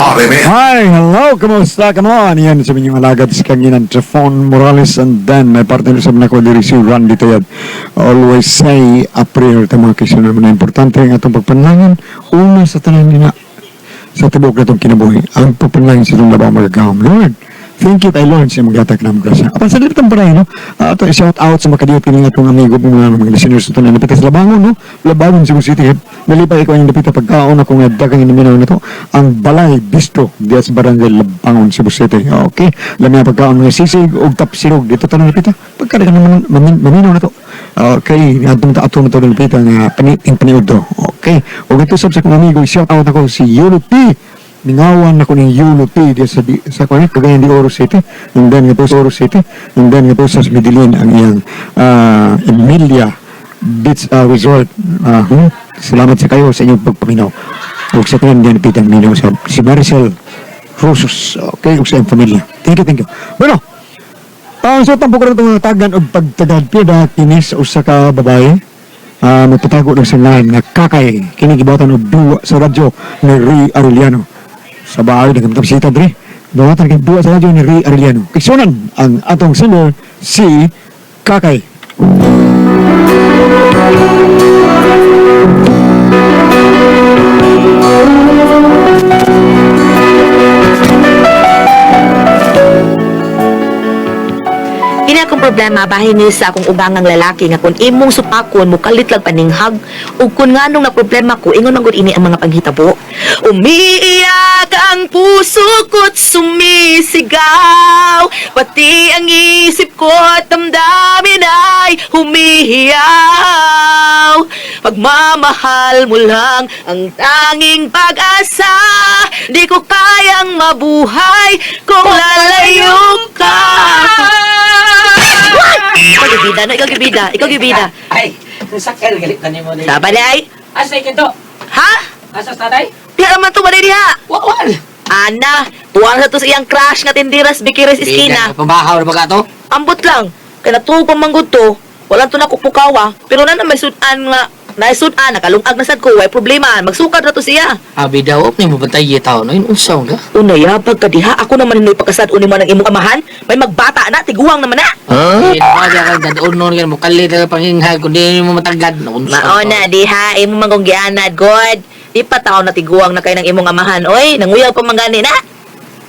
Hi, hello, kamusta? Come on, yan sa inyong alagad si Kanginan Trafon Morales, and then may partner sa mga ko diri si Randy Tayad. Always say a prayer ta mga kaisunod mo na importante ang atong pagpanalangin una sa tanan nila sa tibok na itong kinabuhi. Ang pagpanalangin sa itong labaw magagawang Lord. Thank you kay Lord sa maglatak na grasya. Apan sa limitang paray, no? Ito, shout out sa makadiyot kanina itong amigo mga listeners ito na napita sa Labangon, no? Labangon, Cebu City. Nalipay ko yung napita pagkaon ako nga dagang iniminaw na ito. Ang Balay Bistro, diya sa Barangay Labangon, Cebu City. Okay? Lamang pagkaon mga sisig o tapsirog. Dito ito na napita. Pagkadagan naman maminaw na ito. Okay, atong na ito na napita nga paniud to. Okay? O ito sa kong amigo, shout out ako si Yulo P. Ningawan ako ng Yulo P sa Cagayan de Oro City, and then ito sa Oro City, and then ito sa Medellin ang iyang Emilia Beach Resort. Salamat sa kayo sa inyong pagpaminaw. O sa kanan din pitang minaw sa si Maricel Rosos. Okay, o sa iyong pamilya. Thank you. Bueno, ang so tampo ko na tagan o pagtagad pida kinis o sa ka babae. Magpatago ng sanlahan nga kakay kinigibatan o duwa sa radyo ni Ray Arellano. Sa bahay ng kapitan dre. Bawatan kay duwa sa radyo ni Ray Arellano. Kisunan ang atong singer si Kakay. Kini akong problema bahin ni sa akong ubangang lalaki nga kung imong supakon mo kalit lang paninghag ug kun nganong na problema ko ingon man gud ini ang mga paghitabo. Umiiyak ang puso ko't sumisigaw, pati ang isip ko at damdamin ay humihiyaw. Pagmamahal mo lang ang tanging pag-asa, di ko kayang mabuhay kung lalayo ka. Ikaw gibida. Ay, sakal galit na mo na. Sabalay? Asa ikin to? Ha? Asa tatay? Di naman to balay diha. Wawan. Ana, tuwang sa to sa iyang crush nga tindiras bikiris iskina. Pambahaw na ba ka to? Ambot lang. Kaya natuwa manggod to. Walang to na kupukawa. Pero na may sudan nga. Naisudan, nakalungag na sad ko. Way problema. Magsukad na to siya. Abi daw, ni mo bantay tao no? Inunsaw ka? Unayabag ka diha. Ako naman hinoy pagkasad uni man ang imong amahan. May magbata na. Tiguang naman na. Hindi pa ka dadoon no. Mukalit na panginghag. Kundi mo matagad. Maona, diha. Imong manggonggianad, God. Di pa tao na tiguang na kayo ng imong amahan. Oy, nanguyaw pa manggani na.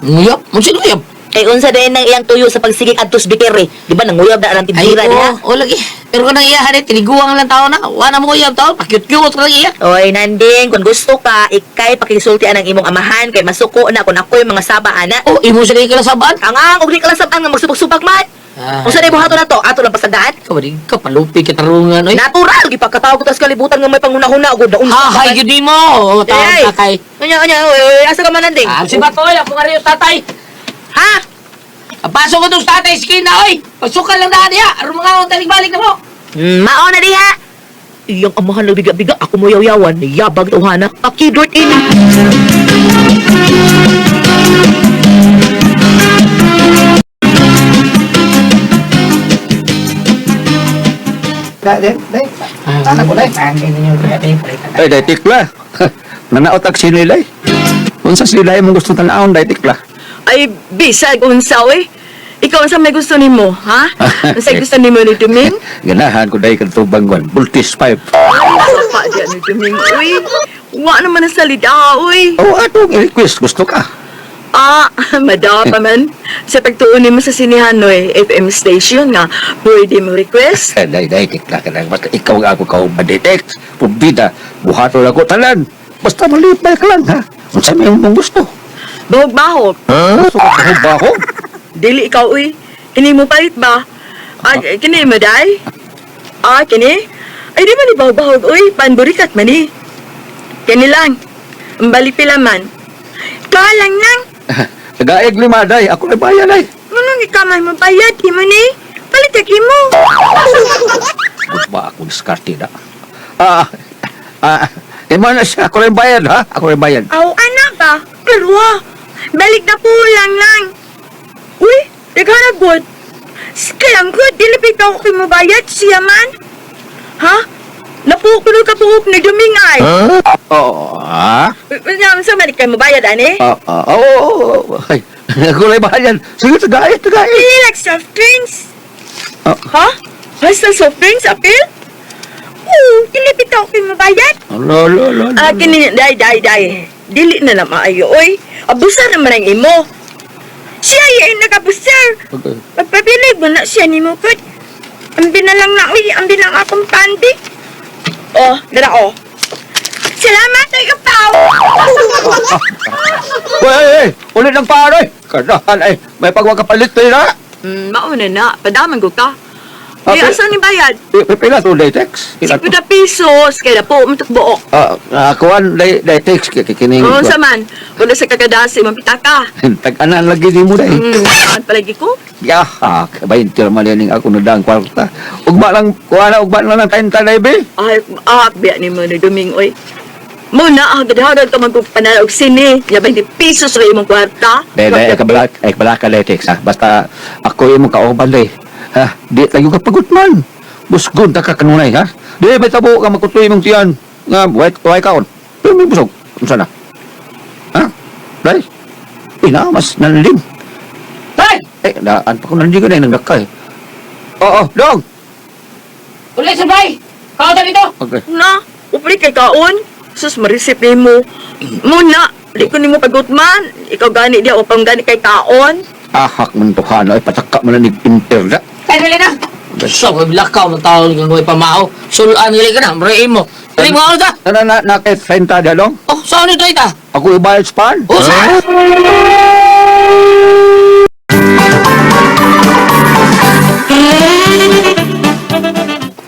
Nguyap? Mo sino nguyap? Kay unsa din nang iyang tuyo sa pagsigig adtos bikiri. Di ba nanguyab na ang tibira diha? O lagi. Pero kung nang iyahan tiniguang lang tao na. Wala mo nguyap tao. Pakyut-kyut ka lang iya. Oy, nanding, kung gusto ka, ikay pakisultian ang imong amahan kay masuko na kung ako'y mga saba ana. O, imo sila ka lang sabaan? Ang ug di ka lang sabang nga magsubag-subag man. Unsa day buhaton nato? Ato lang pasagdaan. Ikaw di ka palupi kitarungan. Oy. Natural gipagkatawag ko tas kalibutan nga may pangunahuna ug daun. Hahay, yun di mo. O, tao tatay. Anya, oy, asa ka man nanding? Si Batoy, ako nga rin yung tatay. Ha? Pasok ko itong tatay skin na, oy! Pagsukan lang na niya! Aron mga talig-balik na mo! Mao na diha. Iyang amahan lang biga-biga, ako mo yaw-yawan, yabag tawhana. Akidort in. Ay, day tikla. Nanaot ang sinilay. Kung sa sinilay mong gusto tanaon, day tikla. Ay, bisag unsaw eh. Ikaw unsa may gusto nimo, ha? Unsa gusto nimo ni Duming? Ganahan ko day katubangwan. Bultis pipe. Pa diyan ni Duming. Uy, wa naman ang salida, uy. Oh, atong i-request. Gusto ka? Madawa pa man. Sa pagtuon nimo sa sinihan no eh, FM station nga, pwede mo request. Day, tikla ka lang. Basta ikaw nga ako ka-detect. Pubida, buhato lang ko tanan. Basta malipay ka lang, ha? Kung saan may mong gusto. Bahog-bahog. Ha? So, baho? Dili ikaw, uy. Kini mo palit ba? Kini mo, day? Kini? Ay, di man bahog-bahog, uy. Panburikat man eh. Kini lang. Mbali pila man. Kalang nang. Nagaig lima, day. Ako na bayan, day. Ngunong ikamay mo bayad, di mo ni? Palitak mo. Ba ako diskarte na. Imo na siya. Ako na bayan, ha? Ako na bayan. Aw, anak ka. Pero balik na po lang. Uy, naghanagod. Kailang ko, dilipit ako kay mabayad siya man. Ha? Napukulo ka pungok ni Dumingay. Oo, ha? Nga, sa manik kayo mabayad, ani? Oo. Ay, kulay ba yan? Sige, tagay. Pili like soft drinks. Ha? Basta soft drinks, apil? Oo, kilipit ako kayo mabayad. Lo. Kini, day. Dili na lang maayo, oy. Abusa naman ang imo. Siya yung nag-abuser. Okay. Magpapilig mo na siya ni mo, Kut. Ang binalang na, uy, ang binang akong pandi. Oh, dada, oh. Salamat, ay kapaw. Uy, ulit ng paroy. Kadahan ay, may pagwakapalit tayo na. Mauna na, padaman ko ka. Okay. Ay, asan ni bayad? Pila to, latex? 50 pesos, kaya po, matok buok. Kuhan, latex, kikining. Oo, saman. Wala sa kagadasi, mapitaka. Tag-anan lagi di mo dahil. Saan palagi ko? Yahak, 20 naman yan ako na dang kwarta. Ugba lang ng 30 na ibe. Ay, biya ni mo na dumingoy. Muna, agad-agad ka magpupanala og sini. Ya 20 pesos rin imong kwarta. Ay kabala ka latex ha. Basta ako yung mong kauban day. Ha, di tayo kapagutman. Busgon ta ka kanunay ha. Di may tabo ka makutuloy mong tiyan. Nga, way kaon. Pero may busog. Ano sana? Ha? Day? Mas nanlim. Tay! Daan pa ko nandim ka na yung nagdakay. Oo, dong! Ulit sa bay! Kauta dito! Okay. Na, upli kay kaon. Sus, marisip ni mo. Muna, di ko ni mo pagutman. Ikaw gani di ako pang gani kay kaon. Ahak man to ha. Pataka mo na ni-inter na. Tay, dali na! So, may lakaw ng tao ng may pamao. Sulaan nila ka na, maray mo. Dali mo ako ta! Na kay Fenta dia dong? Oh, saan ito ita? Ako ibayad sa pan. Oh, saan?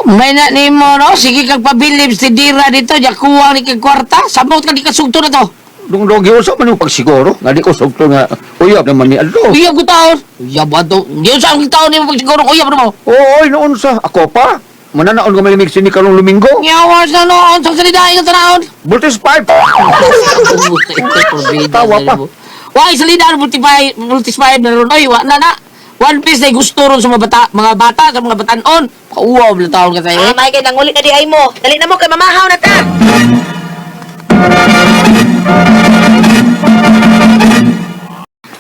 May na ni mo, no? Sige kang pabilib si Dira dito. Diya kuha ni kang kwarta. Sabot ka di ka sugto na to. Dong giusa man yung pagsiguro. Nga di ko sugto nga uyab naman ni Aldo. Uyab ko taon. Uyab ba to? Di sa ang taon ni mo pagsiguro. Uyab na mo. Oo, noon sa ako pa. Mananaon ka malimig sini kalong lumingo. Nyawas na noon. Sa salidahin ka tanaon. Bultis pipe. Tawa pa. Why salida multiplier na ron. Oy, wa na. One Piece na gusto ron sa mga bata, sa mga batanon. Kauwaw na taon ka tayo. May kay nanguli na di ay mo. Dali na mo kay mamahaw na ta.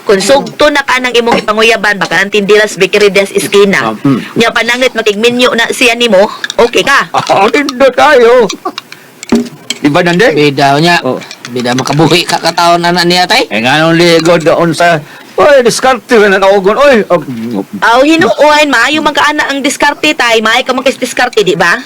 Kung sugto na ka ng imong ipanguyaban, baka ng tindilas bakery des iskina. Nya pananglit makigminyo na siya nimo, okay ka? Tindo tayo. Diba nande? Bida niya. Oh. Bida makabuhi ka kataon na niya tay. Nga nung ligo doon sa... Oy, diskarte na naugon. Oy, Aw hinuon maayo magkaana ang diskarte tay, maay ka diskarte di ba?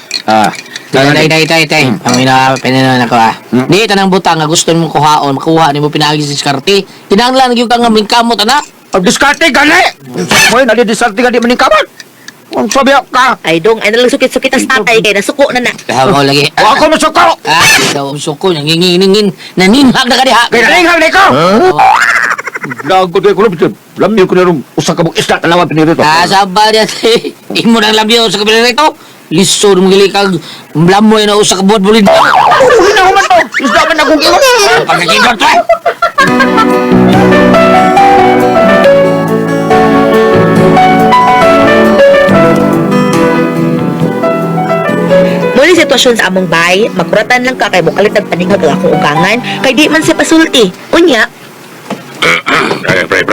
Tay. Ang pinananan ako ah. Di tanang butang nga gusto mo kuhaon, makuha ni mo pinagi sa diskarte. Kinahanglan gyud ka nga mingkamot ana. diskarte gani. Moy nadi diskarte gani maningkaman. Ang sabi ka. Ay dong, ay nalang sukit-sukit as tatay kay nasuko na na. Mo lagi. Wa ko masuko. Daw suko nang ngingin naninghag na kadiha. Kaya nalinghag na ikaw. Dago ko ko lamyo ko na rum usa ka mong isda talawan pinirito. Sabar yan. Imo nang labyo sa kabila nito. Liso mo gili kag mlamoy na usa ka buhat bulid. Uy na man to. Isda man akong iwan. Pagkakibot to. Muli sitwasyon sa among bay, magkuratan lang ka kay bukalit ang paninghag ang akong ugangan, kay di man siya pasulti. Unya, Ay, pre.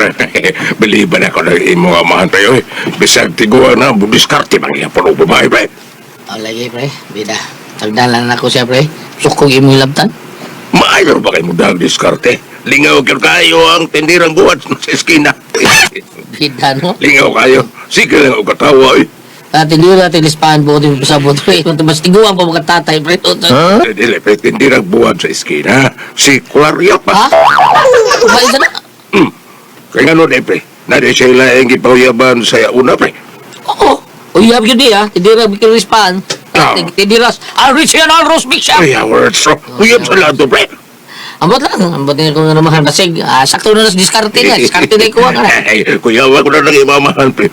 Beliban ako na imo amahan tayo eh. Bisag tiguan na, budiskarte bang iya po babae, pre. Lagi pre, bida. Tagdalan ako siya pre. Sukog imo labtan. Maayo ba kayo mo dahil diskarte? Lingaw kayo ang tindirang buhat sa eskina. Bida no. Lingaw kayo. Sige lang ako katawa eh. Dati dito natin lispahan po din sa sabot pre. Kung mas tiguan pa mga tatay pre. Dili, pre, tindirang buhat sa eskina. Si Claria Ha? pa. Kumain sa na? Kaya nga no, pre. Nadi siya ilang ipauyaban sa una, pre. Oo. Uyab yun di ha. Tidira bikir lispahan. Tidiras. Original roast beef siya. Ay, words. Uyab sa lahat to, pre. Ambot din ko nga naman. Kasi sakto na sa diskarte nga. Diskarte na ikuha ka na. Ay, kuya, wag ko na nang imamahan, pre.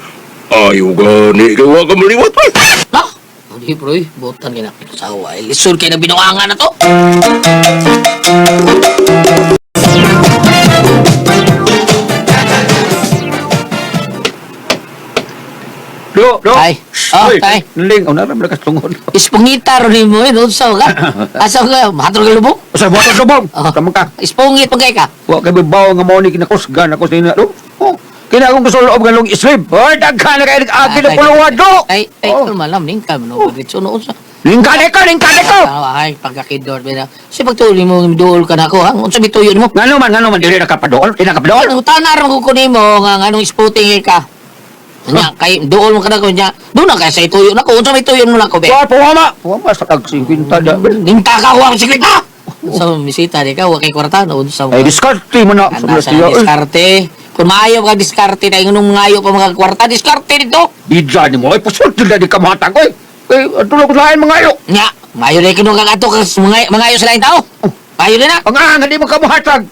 Ayaw gani, ikaw ka maliwat, pre. No? Hindi bro, butan ka na sa away. Lisod kayo na binuangan na to. Do. Tay. Oh, Uy, tay. Ling, naram na katungod. Ispungita ron mo eh, unsa ka? Asa ka? Mahatro ka lubong? Sa buhat sa bom. Oh. Tama ka. Ispungit pagkay ka. Wa kay bibaw nga mo ni kinakusgan ako sa ina do. Oh. Kina akong gusto loob nga long islib. Oy, daghan na kay agi na puluwa do. Ay, Oh. malam ning ka no. Diretso no unsa. Lingkade ko. Ay, pagkakidor bina. Si pagtuloy mo duol ka na ako, ha? Unsa bituyon mo? Ngano man dili nakapadool, di nakapadool. Ang tanar ko kunin mo nga anong spooting ka. Nya kay duol mo ka na ko nya. Doon na kay sa ituyo na ko. Unsa bituyon mo na ko be? Wa puwama sa tag 50 da. Ninta ka wa siklita. Sa misita di ka wa kay kwarta no unsa mo. Ay diskarte mo na Ana sa sa siya. diskarte. Kung maayo ka diskarte na ngunong ngayo pa mga kwarta diskarte dito. Bidya ni mo ay pusulti na di kamatang ko. Eh, tulog lain mangayo. Nya, maayo na kinung kagato ka mga sa lain tao. Maayo na. Ang nga di mo kamahatag.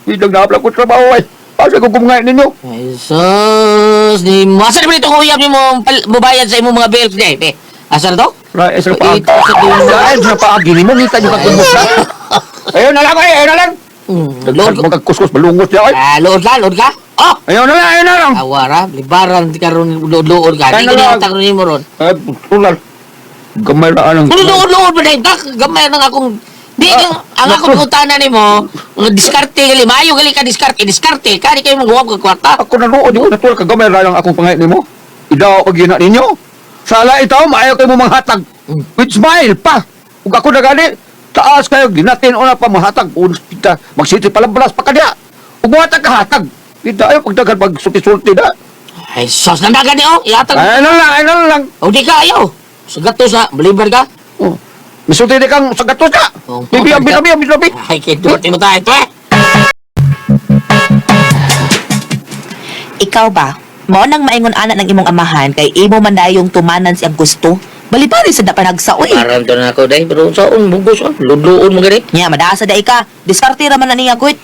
Bidang napla ko trabaho ay. Asa ko kumangay ninyo? Ay, sus, ni mo. Asa naman itong uyab ni mo bubayad sa imong mga bills di, be? Asa na to? Right, sa paag. Ito sa dulo. Dahil sa paagi ni mo, ngita niyo kagumos na. Ayun na lang, ayun na lang. Load ko. Magkakuskus, balungos niya, ay. Load ka? Oh! Ayun na lang. Awara, libaran, di ka ron load ka. Di Ano ko lang? niyatak ron mo ron. Ay, tulad. Gamay na anong... Kung load ba na yun? Gamay na nga akong... Di, ang akong putana ni mo, diskarte gali, maayo gali ka diskarte, kani kayo mag-uwag ka kwarta. Ako na roon, yung natural kagamay na lang akong pangay ni mo. Idaw pag gina ninyo. Sala itaw, maayaw kayo mo manghatag. With smile pa. Kung ako na gani, taas kayo, ginatin o na pa manghatag. Unos kita, magsiti palabras pa kadya. Kung buhatag ka hatag. Kita ayaw pagdagan pag-sulti-sulti na. Ay, sos na dagan ni oh, iatag. Ayun na lang. O di ka ayaw. Sugat to sa, beliver ka. Oh. Misulti di kang sa gatos ka. Oh, Bibi. Ay, kidot mo tayo ito eh. Ikaw ba? Mao nang maingon ana ng imong amahan kay imo man dayong tumanan siyang gusto. Balibari sa dapanagsa oy. Parang to na ako dahil, pero saan bugos oh, ludoon mo gani. Nya madasa day ka. Diskarte ra man na niya kuit.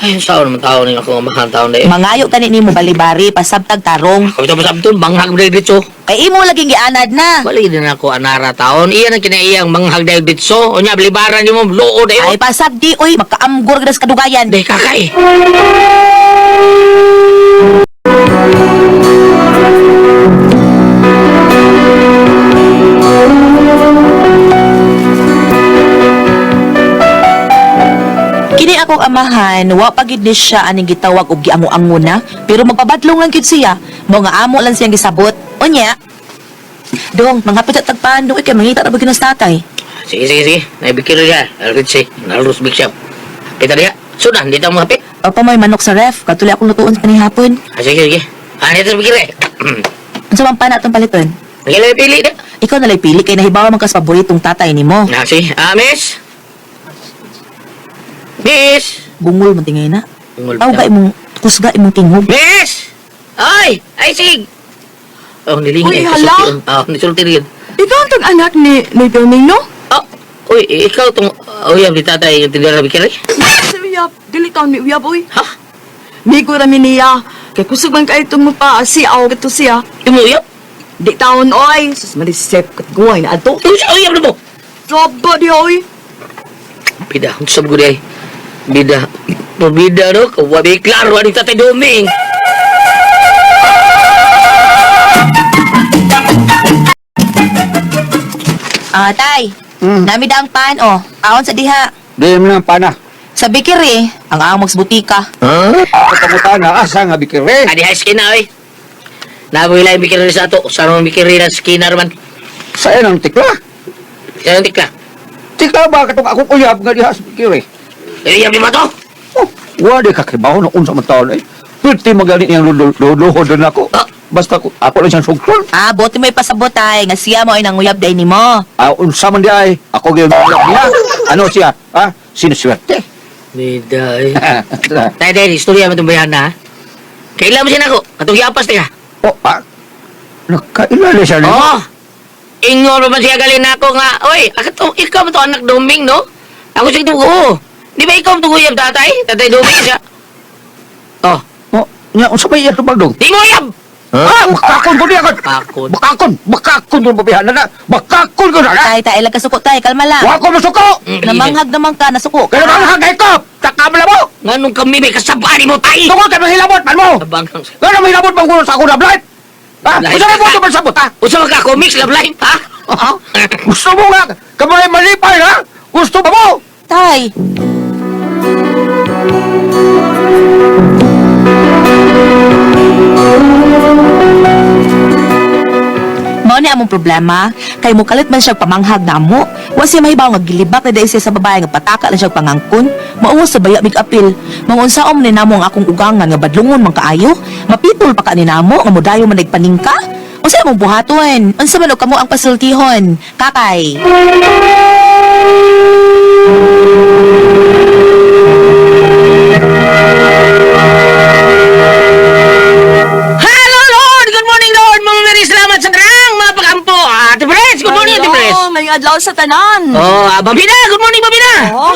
Ay, saan naman tao ni ako amahan taon dahil. Mangayo tani nimo balibari pasabtag tarong. Kami tapos abdon, banghag mo dahil dito. Kay imo laging gianad na. Bali din ako anara taon. Iyan ang kinaiyang manghag dahil dito. O niya, balibaran niyo mo, loo dahil. Ay pasabdi oy makaamgor ka sa kadugayan. Dahil kakay. Kini akong amahan, wa pagid ni siya aning gitawag og giango-ango na, pero magpabadlongan gyud siya. Mao nga amo lang siyang gisabot. Unya. Dong, mga pitatagpaan do kay mangita ra ba ginos tatay. Sige. Naibikir niya. Alritsi, nalros big shop. Pita niya. Sudah, hindi tayo mahapit. O pa may manok sa ref, katuloy akong lutuon sa kanihapon. Sige. Ito bikir eh. Unsa man pa na atong paliton? Nagilay pili na. Ikaw na lay pili kay nahibawa man kas paboritong tatay nimo. Nasi, miss? Miss? Bungol man tingay na. Bungol Aw bitaw. ga imong kusga imong tingog. Miss! Ay, sig! Oh, Uy, nilingi. hala? Nisulti rin. Ikaw ang tag-anak ni Domingo? Oh, uy, ikaw tong uyab di tatay yung tindera bikir eh. Si Uyab, dili taon ni Uyab, uy. Ha? Migo rami niya. Kay kusog man kayo mo pa, siyaw kato siya. Yung uyab? Di taon, oy. Sus, marisip kat guway na ato. Yung sa uyab na mo? Sobo di, oy. Bida, sab ko di ay. Bida. Bida no, kawabi klaro ani tatay Doming. Tay. Nami daang pan oh. Aon sa diha. Di mo na pana. Sa bikiri, ang amogs butika. Ako pangutana, asa nga bikire. Adi high skin na oy. Nabuhila yung bikir sa ato. Saan mo bikir na skinner man. Saan ang tikla? Yan ang tikla. Tikla ba katong akong uyab nga diha sa bikire? Eh, yabi mo to? Oh, wala kakibaw na unsa man taon ay. Pwede magaling niyang luluhod na ako. Ah. Basta ako lang siyang sugtol. Bote may pasabot tay nga siya mo ay nanguyab day nimo. Unsa man di ay. Ako gyud niya. Ano siya? Ha? Sinuswerte. Bida eh. Tay, tay, istorya mo itong bayan na ha? Kailan mo siya na ako? Katong yapas tayo. Oh, nakailala siya nito. Oo. Ingon pa man siya galing na ako nga. Oy, ikaw mo to anak Doming, no? Ako siya ito, oo. Di ba ikaw itong uyab tatay? Tatay Doming siya. Oh, Oh, nya unsa may iya tubagdong? di mo uyab! Bakakon ko diya kan. Pakon. Bakakon ko pabihan na. Bakakon ko na. Tay, ilag kasuko tay, kalma lang. Wa ko masuko. Namanghag naman ka, nasuko Kaya ka. bang hagay ko? Takabla mo. Nganong kami may kasabani mo, tay? Tungo ka mahilabot man mo. Abangang siya. Kaya mahilabot bang kuno sa ako na blight. Ha? Gusto mo ito magsabot, ha? Usa ka comics love life ha? Gusto mo nga, kamay malipay, ha? Gusto mo? Tay, mao ni among problema kay mo kalit man siya pamanghag namo. Wa siya mahibaw nga gilibak na dahil siya sa babae nga pataka lang siya pangangkon. Mauwas sa baya big apil. Mangunsaom ni namo ang akong ugangan nga badlungon man kaayo. Mapitol pa ka ni namo nga modayo man nagpaningka. Unsa imong buhaton? Unsa man og kamo ang pasultihon? Kakay. Hello Lord! Good morning Lord! Mga Mary, salamat sa karang mga pagampo. Ate Pres, good morning Ate Pres. May adlaw sa tanan. Oh, Babina, good morning Babina. Oh.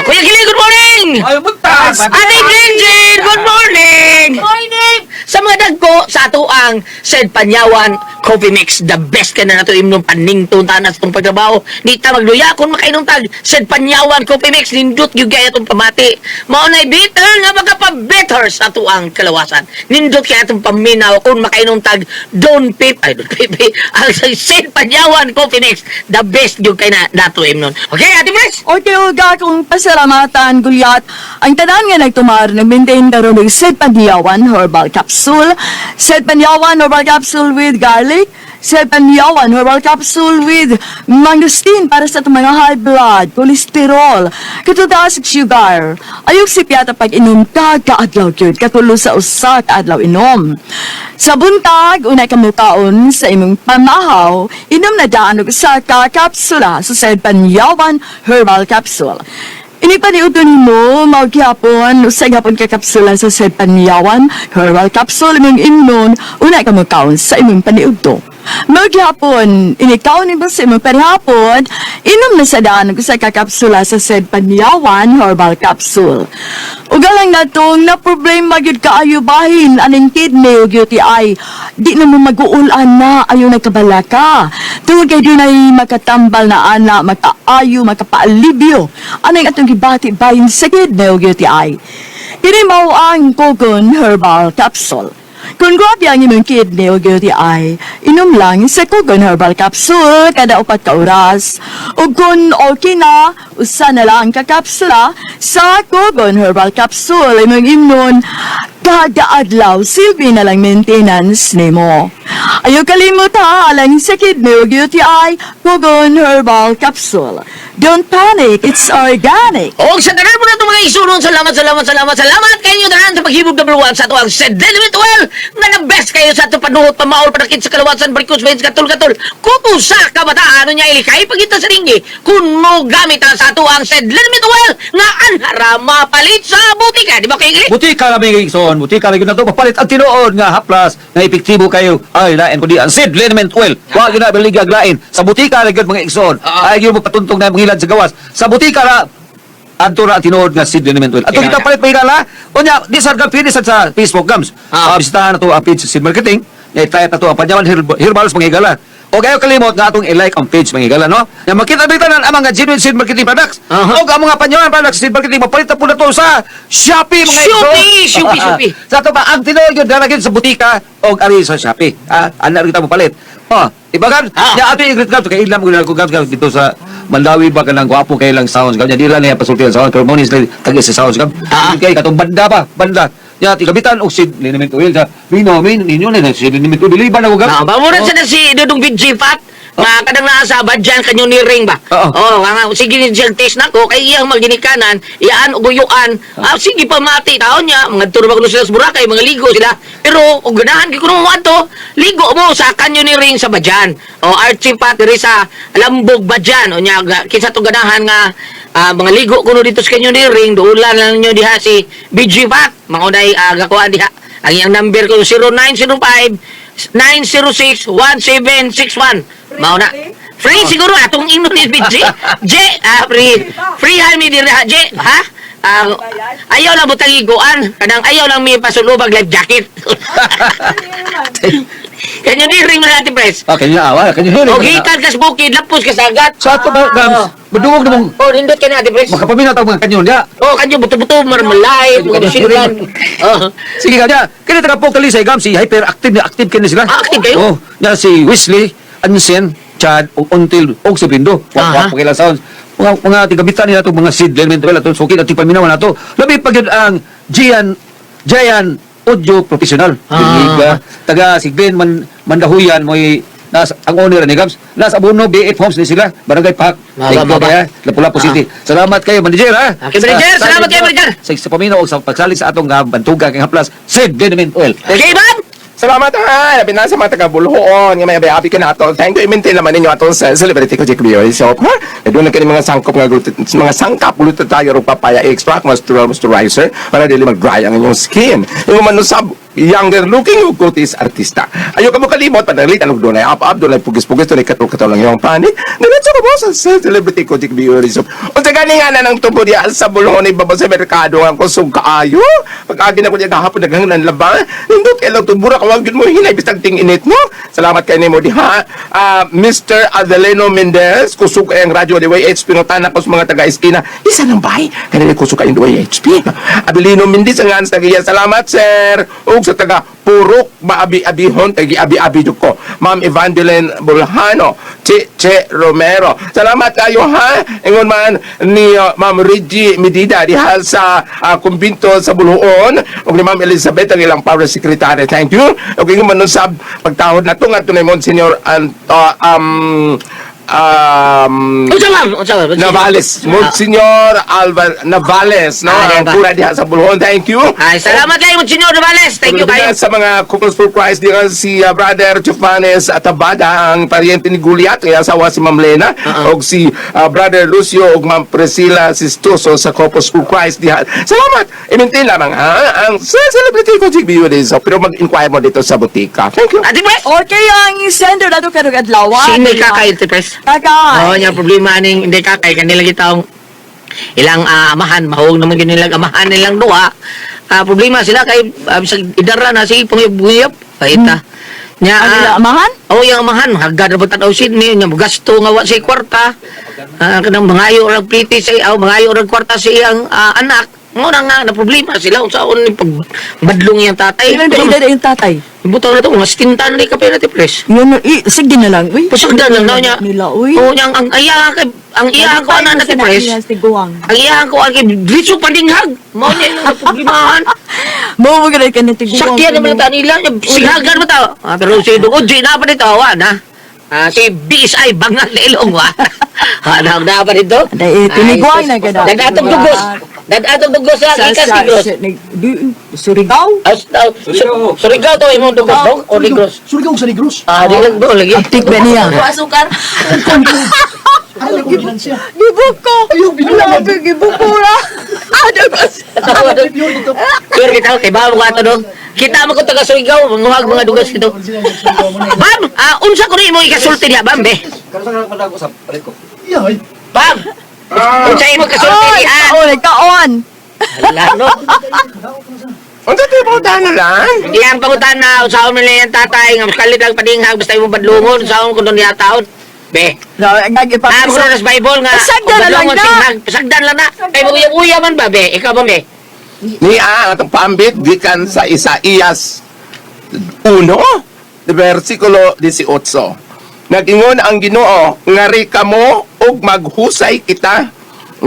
Kuya Kili, good morning. Ay, magtas! Ate Jinjin, good morning. Morning. Sa mga dagko, sa ato ang Said Panyawan Coffee Mix, the best ka na nato imnong panington tanas itong pagtrabaho. Nita magluya kung makainom tag Said Panyawan Coffee Mix, nindot yung gaya itong pamati. Maunay bitter nga magkapa-better sa ato ang kalawasan. Nindot kaya itong paminaw kung makainom tag Don Pip, ang Said Panyawan Coffee Mix, the best yung kaya na nato imnon. Okay, Ate Pres? Okay, uga kong pasalamatan, Gulyat. Ang tanan nga nagtumar, nag-maintain na rin ng Said Panyawan Herbal Capsule, Said Panyawan Herbal Capsule with garlic, Said Panyawan Herbal Capsule with mangosteen para sa itong mga high blood, cholesterol, katutas sugar. Ayok si piyata pag inom ka, kaadlaw yun, katulo sa usa kaadlaw inom. Sa buntag, unay kamukaon sa imong pamahaw, inom na daan og sa kapsula sa Said Panyawan Herbal Capsule. Ini paniudon mo, magyapon, sa gapon ka kapsula sa Said Panyawan Herbal Capsule imong imnon, unay kamukaon sa imong paniudto. Magyapon, inikaw ni ba sa imong parihapon, inom na sa daan og sa kakapsula sa Said Panyawan Herbal Capsule. Ugalang na itong na problema gyud kaayo bahin aning kidney o UTI. Di na mo mag-uulan na ayaw nagkabala ka. Tungod kay di na makatambal na ana, makaayo, makapaalibyo. Anong atong gibati bahin sa kidney o UTI. Kini mao ang Kogon Herbal Capsule. Kung grabe ang imong kidney o UTI, inom lang sa Kogon Herbal Capsule kada 4 ka oras. O kung okay na, usa na lang ka kapsula sa Kogon Herbal Capsule imong imnon kada adlaw silbi na lang maintenance nimo. Ayaw kalimot ha, alang sa kidney o UTI, Kogon Herbal Capsule. Don't panic, it's organic. O sa tanan mo na itong mga isulong, salamat kayo tanan sa paghibog na buluan sa ito ang Said Element Oil nga na best kayo sa ito panuhot, pamaol, panakit sa kalawasan, barikos, veins, katul. Kung sa kabataan niya ilikay, pagkita sa ringi, kung mo gamit na sa ito ang Said Element Oil nga anhara mapalit sa butika. Di ba kayo Gili? Butika na may gigson, butika na na to papalit ang tinuod nga haplas na epektibo kayo. Ay, lain ko di ang Said Liniment Oil. Huwag yun na biligag lain. Sa butika na mga igsoon. Ay, yun mo patuntong na mga sa gawas. Sa butika na adto na tinuod nga Said Liniment Oil. Ato kita palit pa o nya, di sa gam sa Facebook gams. Bisitahan na to ang page sa Seed Marketing. Itayat na to ang Panyawan Herbals Pangigala. O kayo kalimot nga atong i-like ang page Pangigala, no? Nga makita-bita na ang mga genuine Seed Marketing products. O ang mga Panyawan products Seed Marketing, mapalit na po na to sa Shopee, mga Shopee. Sa ito ba, ang tinuod yun, dalagin sa butika o ari sa Shopee. Ano kita mo palit? Ibagan, ya ato yung gritgab, kaya ilam ko na ko gab dito sa Mandawi ba ka ng gwapo kayo lang sounds gab. Di lang niya pasultihan sounds, pero monis lang tagis sa sounds gab. Kaya katong banda. Ya, tigabitan o Said Liniment Oil sa Minomin, ninyo na Said Liniment Oil. Dili ba na ko gab? Pamunan sa na si Dudong Bidji Pat. Nga kadang nasa badyan kanyo ni ring ba? Nga sige ni siyang taste na ko kay iyang maginikanan, iyaan uguyuan. Sige pa mati taon niya, mga turo ba kuno sila sa Boracay, mga ligo sila. Pero ug ganahan kay kuno mo ato, ligo mo sa kanyo ni ring sa badyan. Archie Pat diri sa Lambog badyan. O nya kinsa to ganahan nga mga ligo kuno dito sa kanyo ni ring, duulan lang niyo diha si BG Pat. Mangunay gakuan diha. Ang iyang number ko 0905-906-1761. Mauna. Free siguro atong inon ni BG. Free. Free ha mi diri ha, J. Ha? Ang ayaw lang butang iguan, kanang ayaw lang may pasulubag life jacket. Kanyo ni ring na natin, pres. Kanya awa, kanya O gikan kas bukid, lapos kas agat. Sa ato ba, Gams? Madungog namang Oh, nindot ka natin, pres. makapaminaw tawag mga kanyon, ya. Oh, kanyo buto-buto marmalay, mga silan. Oh. Sige kanya, kaya taga po kali sa Gams, si hyperactive na active kanya sila. Active kayo? Oh, yan si Wesley, Ansen, Chad, Until, og si Bindo. Aha. Wak pakilang sounds. Mga tigabitan nila ito, mga seedling mental, ito, sukit at tipaminaw na ito. Labi pag yun ang Giant Audio Professional. Taga si Glenn Mandahuyan, ang owner ni Gams. Nasa Abono, BF Homes ni sila. Barangay Park. Thank you Baba. kaya. Lapu-Lapu City. Salamat kayo, manager, ha? Okay, manager. Salamat kayo, manager. Sa paminaw o sa pagsalig sa atong bantuga kay Haplas, Sid Venomint Oil. Okay, Ivan? Salamat ha! Labi na sa mga taga-Bulhoon, nga may abi ka na ito. Thank you, i-maintain naman ninyo atong celebrity ko, Jake Bioy. So, ha? Doon lang kayo mga sangkop nga mga sangkap, glutat tayo rin papaya extract, moisturizer, para dili mag-dry ang inyong skin. Yung manusab, younger looking yung kutis artista. Ayaw ka mo kalimot, panalitan mo doon ay up-up, doon ay pugis-pugis, doon ay katul-katul lang yung panik. Ganun sa mo sa celebrity ko, Jake Bioy. So, o sa gani nga na ng tubo diya sa Bulhoon, ibaba sa merkado nga kusog kaayo. Pag-agi na ko niya kahapon, naghangan labang, hindi kailang tubura ka wag mo hinay bisag ting init mo. Salamat kay nimo diha. Mr. Adeleno Mendez, kusog kay ang radyo di HP pinutana ko sa mga taga-esquina. Isa nang bay. Kanila kusog kay HP. Adeleno Mendez ang ans tagiya. Salamat sir. Ug sa taga Purok Maabi-abihon tagi abi-abi jud ko. Ma'am Evangeline Bulhano, Che Romero. Salamat kayo ha. Ingon man ni Ma'am Reggie Medida diha sa kumbinto sa Buluon ug ni Ma'am Elizabeth ang ilang power secretary. Thank you. Okay, man nun sa pagtahod na ito nga ito na yung Senior Navales. Monsignor Navales, no? Ang pura diha sa Bulhon. Thank you. Ay, salamat kayo, Monsignor Navales. Thank you kayo. Sa mga couples for Christ, diyan si Brother Jofanes Atabada, ang pariente ni Guliat, kaya asawa si Ma'am Lena, o si Brother Lucio, o Ma'am Priscilla Sistoso sa couples for Christ. Diyan. Salamat. I-maintain lamang, ha? Ang celebrity ko, GBU din. So, pero mag-inquire mo dito sa butika. Thank you. Ate Pres? Okay, ang sender na ito kadlawan. Si hindi kakay, Ate Pres. Kakay. Oo, yung problema ning hindi kakay, kanila gitaong ilang amahan, mahog naman kanilang amahan nilang duha. Problema sila kay bisag idara na si pangibuyap. Kahita. Nya, Ang nila amahan? oh, yung amahan, hagad na punta daw Sydney, nya gasto nga wa sa kwarta. Kanang mangayo ra pliti sa mangayo ra kwarta sa iyang anak. Mo na problema sila unsaon ni pagbadlong yung tatay. Ilan na yung tatay? Butang na to, mas tintan ni kapay natin, Pres. Yun, sige na lang, uy. Pasagdan lang daw niya. Nila, uy. Oo, ang iyahan ko na natin, Pres. Ang iyahan ko, ang diretso paninghag. Mao niya yung problemahan. Mo mo ganun ka na tiguang. Sakyan naman ang nila. Singhagan mo tao. Pero si Dugodji, na pa dito, na. Si BSI, Bangal Ilong, wa. Hanang na pa dito. Tiniguan na gano'n. Dadatong dugos. Dadatong dugos sa ikas negros. Surigao? Surigao to, imong dugos, dong? O negros? Surigao sa Negros. Di lang doon lagi. Tik ba niya? Asukar. Gibuko! Grabe, gibuko na! Pero kita, kay bago ka ito doon. Kita mo ko taga Surigao, manguhag mga dugos ito. Bam! Unsa ko rin mo ikasulti niya, Bam, be? Iyahay. Bam! Unsa mo ikasulti niya? Nagkaon! Hala, no? Ang tatay po na lang. Hindi ang pangutan na usaon mo nila yung tatay, nga kalit lang padinghag, basta yung badlungon, usaon ko doon niya taon. Be, mo na sa Bible nga, Pasagdan na lang badlungon, na. tinghag, pasagdan lang na. Kaya mag-uya man ba, be? Ikaw ba, be? Niya atong paambit gikan sa Isaías 1 versikulo 18. Nag-ingon ang Ginoo, ngari kamo ug maghusay kita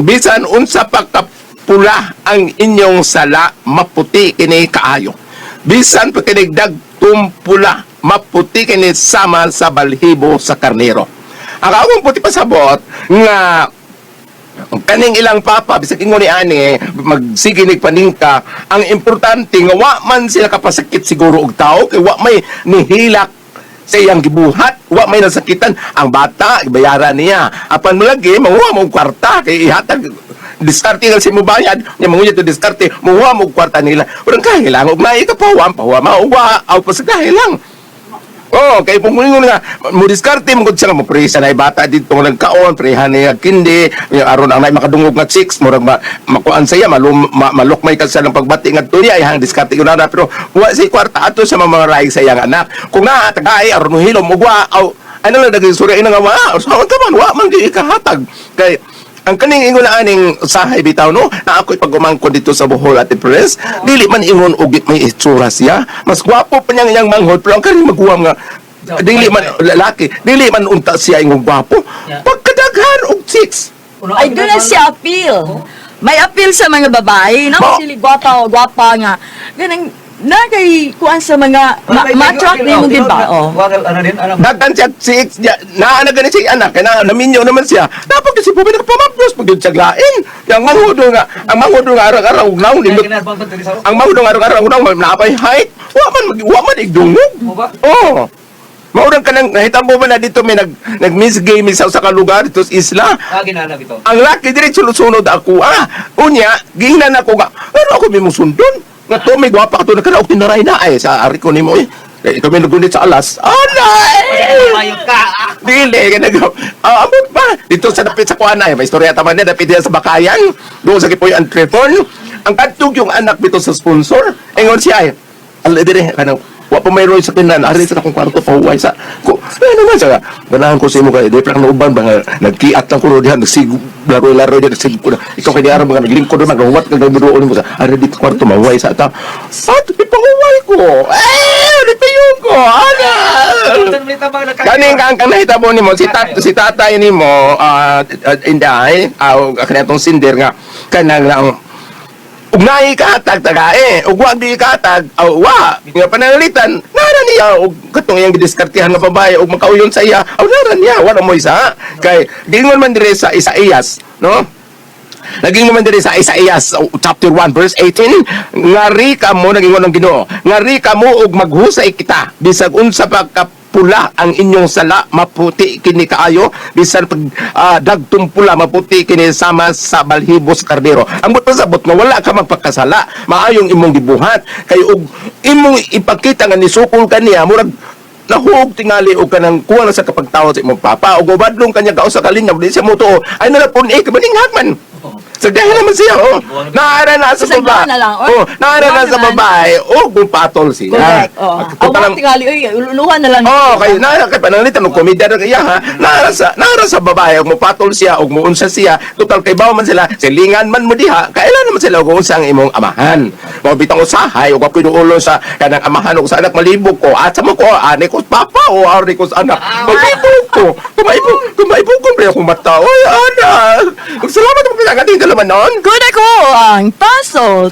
bisan unsa pagkapula ang inyong sala maputi kini kaayo. Bisan pagkinigdag tumpula maputi kini sama sa balhibo sa karnero. Ang akong puti pasabot nga kaning ilang papa bisag ingon ni ani magsiginig paningka ang importante nga wa man sila kapasakit siguro og tao kay wa may nihilak sa iyang gibuhat wa may nasakitan ang bata ibayaran niya apan mulagi manguha mo og kwarta kay ihatag diskarte nga si mo bayad nya manguya to diskarte manguha mo og kwarta nila urang kahilang og naay ka pahuwa mauwa aw pasagahe lang. Oh, kay pumungon nga mo diskarte mo gud siya mo presa na bata dito nga nagkaon, prehan niya kindi, aron ang nay makadungog nga chicks, murag makuan saya malukmay ka sa ng pagbati nga tuya ihang diskarte ko na pero wa si kwarta ato sa mga ray sa iyang anak. Kung naa tagay aron hilom ugwa aw ano lang daging surya nga wa, so ka man wa man gi kahatag kay ang kaning ingon na aning usahay bitaw no na ako'y pagumangkon dito sa Bohol at Pres dili man ingon ugit may itsura siya mas gwapo pa niyang iyang manghod pero ang kaning maghuwam nga dili man lalaki dili man unta siya ingon gwapo pagkadaghan og chicks Ay, doon na siya appeal. May appeal sa mga babae. Ba- Nang sila gwapa nga. Ganang, nagay kuan sa mga ma-attract ni mo din ba? Oh. daghan siya chicks naa na gani siya anak kaya naminyo naman siya dapat kasi po pinakapamaplos pag yun siya glain ang manghudo nga araw-araw ugnaw ang manghudo nga araw-araw ugnaw naapay height wa man igdungog oh maurang ka nang nahitabo ba na dito may nag-miss game sa usa ka lugar dito sa isla. Ang laki diretso sunod ako. Unya, gingnan ako nga. Pero ako may musundon. Nga to may gwapa ka to nakaraog tinaray na ay sa ari ko nimo eh. Ikaw may nagunit sa alas. Alay! Dili ka nagaw. Amot pa. Dito sa dapit sa kuana may istorya taman niya dapit diyan sa Bakayan. Doon sa Kipoy Antrefon. Ang katug yung anak bito sa sponsor. Ingon siya ay. Alay dire kanang wa pa mayroon sa kinan ari sa akong kwarto pahuway sa ko ano man sa ganahan ko sa imo kay di pa na uban ba nga nagkiat lang ko diha nagsigo laro diha nagsigo ko ikaw kay diara mga naglingkod na maghuwat kag nagduduon mo sa ari dito kwarto mahuway sa ta di pahuway ko di payong ko ana kaning kang nahitabo nimo si tatay nimo inday kanatong sinder nga kanang lang ug naay katag tagae ug wa di katag wa nga pananglitan nara niya ug katong iyang gidiskartehan nga babae ug makauyon sa iya nara niya wala mo isa kay gingon man dire sa Isaías no naging naman dire sa Isaías chapter 1 verse 18 ngari ka mo nagingon ng Ginoo ngari ka mo ug maghusay kita bisag unsa pa ka pula ang inyong sala maputi kini kaayo bisan pag dagtong pula maputi kini sama sa balhibo sa kardero ang buto sabot nga wala ka magpakasala maayong imong gibuhat kay og imong ipakita nga nisukol kaniya murag nahuog tingali og kanang kuha na sa kapagtawad sa imong papa og ubadlong kanya kausa kalinya di siya motuo ay nalapon kabaninghag man so dahil naman siya naara na sa babae naara na sa babae kung patol siya Correct. Awang tingali, uluhan na lang. kay naara kay pananglitan og komedya na kaya ha naara sa babae og mopatol siya og muunsa siya total kay bawo man sila silingan man mo diha kailan naman sila og unsa ang imong amahan mo bitang usahay og pinuulo sa kanang amahan og sa anak malibog ko at sa mo ko ani ko papa o ari ko sa anak malibog ko kumaibog ko pre akong mata oy anak salamat mo kagating ka naman noon Good ako ang paso.